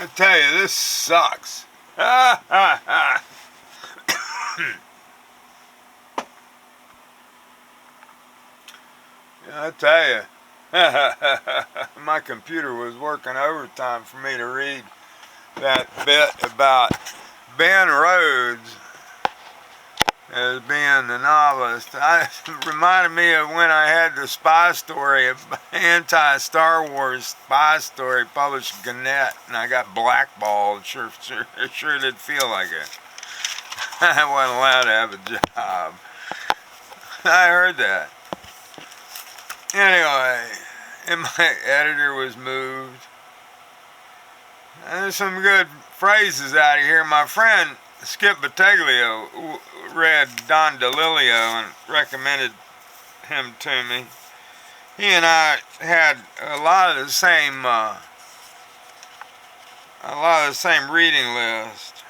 I tell you, this sucks. I tell you, my computer was working overtime for me to read that bit about Ben Rhodes as being the novelist. It reminded me of when I had the spy story, anti-Star Wars spy story published in Gannett, and I got blackballed. Sure did feel like it. I wasn't allowed to have a job. I heard that. Anyway, and my editor was moved. And there's some good phrases out of here. My friend Skip Battaglio read Don DeLillo and recommended him to me. He and I had a lot of the same reading list.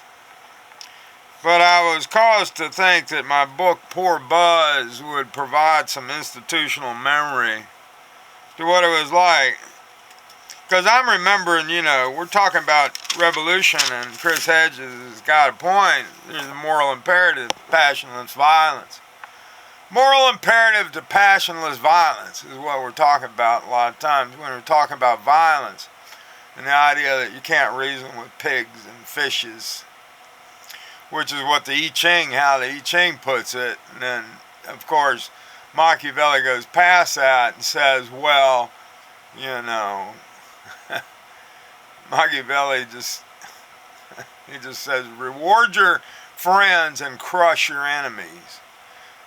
But I was caused to think that my book Poor Buzz would provide some institutional memory to what it was like. Because I'm remembering, we're talking about revolution, and Chris Hedges has got a point. There's a moral imperative to passionless violence. Moral imperative to passionless violence is what we're talking about a lot of times when we're talking about violence. And the idea that you can't reason with pigs and fishes, which is what the how the I Ching puts it. And then, of course, Machiavelli goes past that and says, well, Machiavelli just says, reward your friends and crush your enemies.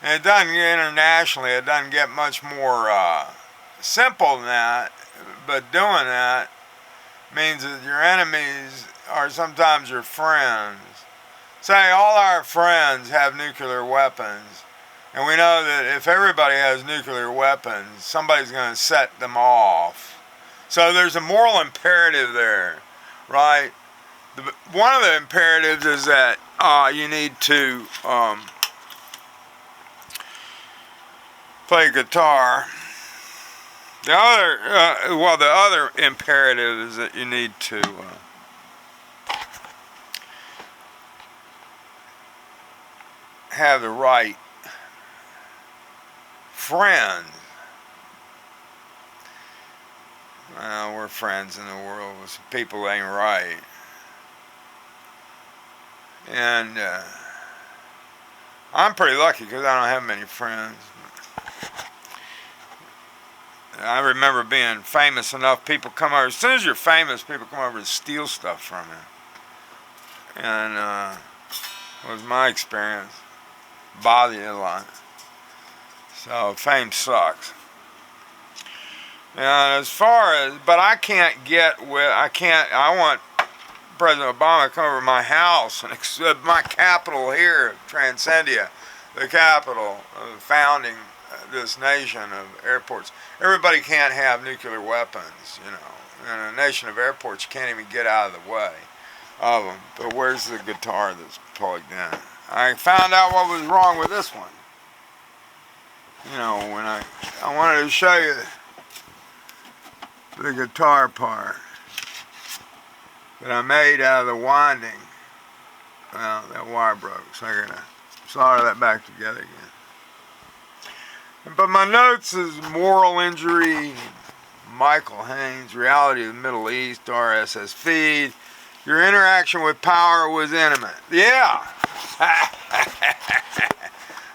And it doesn't get internationally, it doesn't get much more simple than that, but doing that means that your enemies are sometimes your friends. Say all our friends have nuclear weapons, and we know that if everybody has nuclear weapons, somebody's going to set them off. So there's a moral imperative there, right? One of the imperatives is that you need to play guitar. The other imperative is that you need to have the right friends. Well, we're friends in the world with some people that ain't right. And I'm pretty lucky because I don't have many friends. I remember being famous enough, people come over. As soon as you're famous, people come over and steal stuff from you. And it was my experience. Bother you a lot. So fame sucks. And but I want President Obama to come over to my house and my capital here, Transcendia, the capital of the founding this nation of airports. Everybody can't have nuclear weapons, In a nation of airports, you can't even get out of the way of them. But where's the guitar that's plugged in? I found out what was wrong with this one. When I wanted to show you the guitar part that I made out of the winding. Well, that wire broke, so I gotta solder that back together again. But my notes is moral injury, Michael Haynes, reality of the Middle East, RSS feed. Your interaction with power was intimate. Yeah.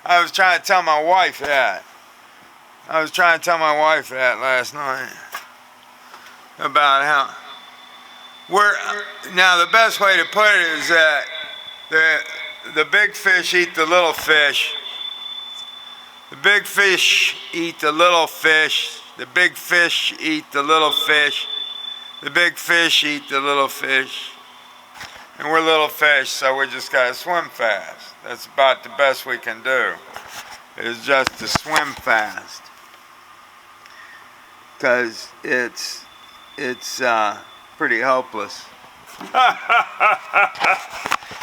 I was trying to tell my wife that. Last night. About how now the best way to put it is that the big fish eat the little fish. The big fish eat the little fish. The big fish eat the little fish. The big fish eat the little fish. And we're little fish, so we just gotta swim fast. That's about the best we can do, is just to swim fast. Because it's pretty hopeless.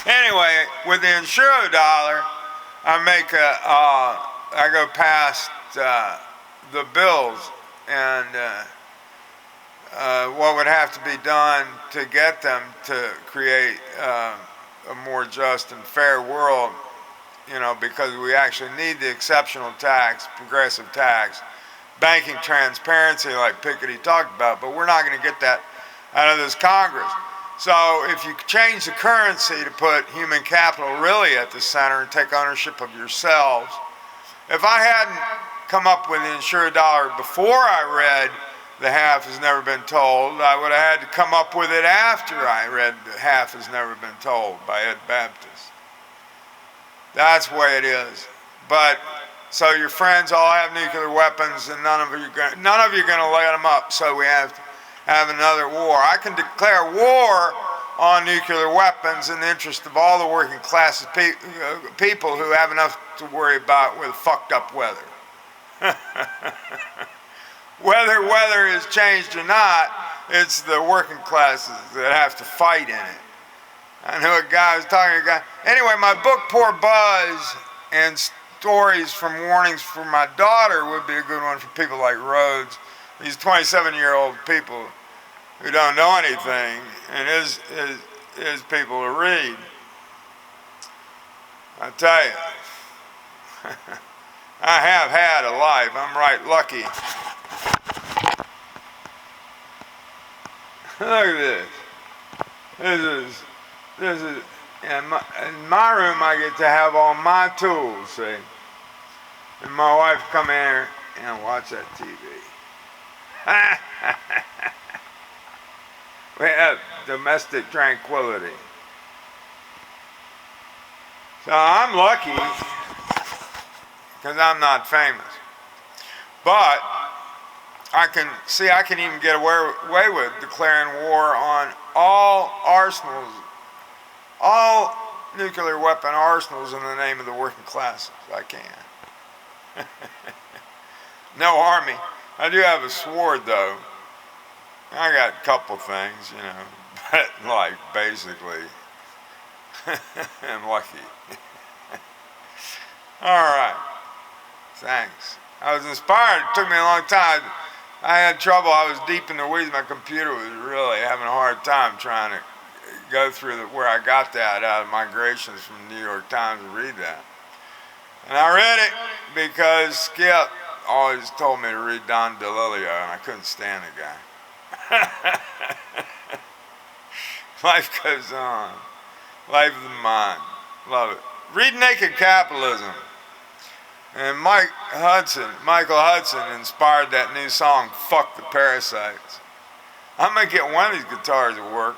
Anyway, with the Insuro dollar, I go past the bills, and what would have to be done to get them to create a more just and fair world, because we actually need the exceptional tax, progressive tax, banking transparency like Piketty talked about, but we're not going to get that out of this Congress. So if you change the currency to put human capital really at the center and take ownership of yourselves, if I hadn't come up with the insured dollar before I read The Half Has Never Been Told, I would have had to come up with it after I read The Half Has Never Been Told by Ed Baptist. That's the way it is. But so your friends all have nuclear weapons, and none of you are going to let them up. So we have to have another war. I can declare war on nuclear weapons in the interest of all the working classes people who have enough to worry about with fucked up weather. Whether weather is changed or not, it's the working classes that have to fight in it. I knew a guy was talking to a guy. Anyway, my book, Poor Buzz, and stories from warnings for my daughter would be a good one for people like Rhodes. These 27-year-old people who don't know anything, and is people to read. I tell you, I have had a life. I'm right lucky. Look at this. This is in my room. I get to have all my tools, see, and my wife come in here and watch that TV. We have domestic tranquility. So I'm lucky because I'm not famous, but I can even get away with declaring war on all arsenals, all nuclear weapon arsenals in the name of the working classes. I can. No army. I do have a sword though. I got a couple things, but like basically, I'm lucky. All right. Thanks. I was inspired. It took me a long time. I had trouble. I was deep in the weeds. My computer was really having a hard time trying to go through where I got that out of Migrations from the New York Times and read that. And I read it because Skip always told me to read Don DeLillo, and I couldn't stand the guy. Life goes on. Life of the mind. Love it. Read Naked Capitalism. And Michael Hudson inspired that new song, Fuck the Parasites. I'm going to get one of these guitars to work.